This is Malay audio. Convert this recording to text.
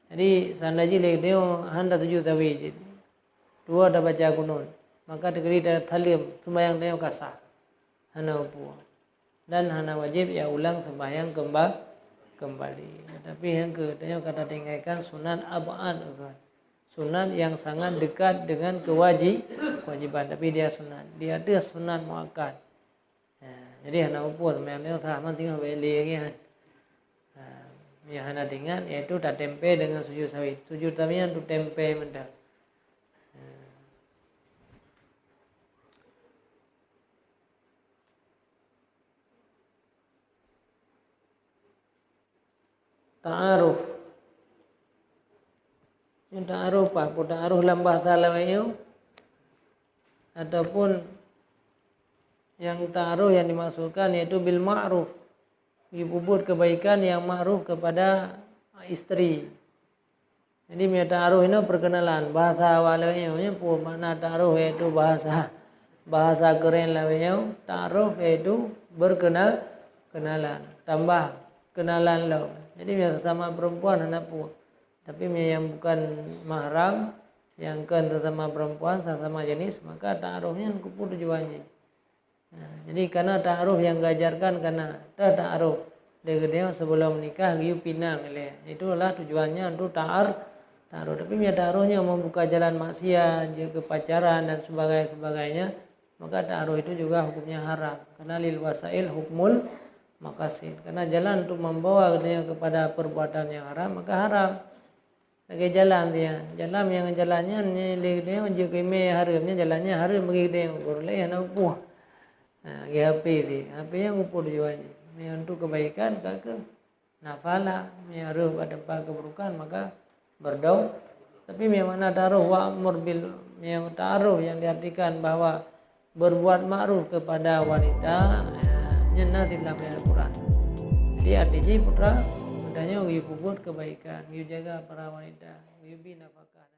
Jadi sandaji lek deo handa tujuh tawi dua ada baca kunun maka dikeri dari talim sembahyang deo kasah hana upu dan hana wajib ya ulang sembahyang kembali. Tapi yang kedua kata tinggalkan sunat abad, sunat yang sangat dekat dengan kewajiban. Tapi dia sunat, dia ada sunat muakkad. Jadi hana upu sembahyang deo sama tinggal beli lagi. Yang hana dengan yaitu tak tempe dengan sujud sawi. Sujud sawi itu tempe mendak. Ta'aruf. Yang ta'aruf apa? Ta'aruf dalam bahasa Lawayu ataupun yang ta'aruf yang dimaksudkan yaitu bil ma'ruf. Dibubut kebaikan yang ma'ruf kepada istri. Jadi ta'aruf ini perkenalan bahasa Lawayu pun makna ta'aruf yaitu bahasa keren Lawayu. Ta'aruf yaitu kenalan, tambah kenalan lo. Jadi sesama perempuan anak pun. Tapi yang bukan mahram, yang kan sesama perempuan, sesama jenis, maka ta'arufnya kupu tujuannya. Jadi karena ta'aruf yang diajarkan karena ta'aruf dia sebelum menikah giu pinang itulah tujuannya untuk ta'aruf. Tapi ta'arufnya membuka jalan maksiat, juga kepacaran dan sebagainya, maka ta'aruf itu juga hukumnya haram. Karena lil wasail hukmul makasid, karena jalan untuk membawa dia kepada perbuatan yang haram maka haram. Lagi jalan dia, jalan yang jalannya ni dia juga me haramnya jalannya haram bagi dia yang boleh yang upuh. HP yang upuh tujuannya, yang untuk kebaikan ke nafala, yang haram pada keburukan maka berdoa. Tapi mana taruh wa amr bil yang taruh yang diartikan bahwa berbuat ma'ruf kepada wanita. Nyana tidak bayar Quran. Jadi artinya putra mudahnya uyu puput kebaikan, uyu jaga para wanita, uyu binafkah.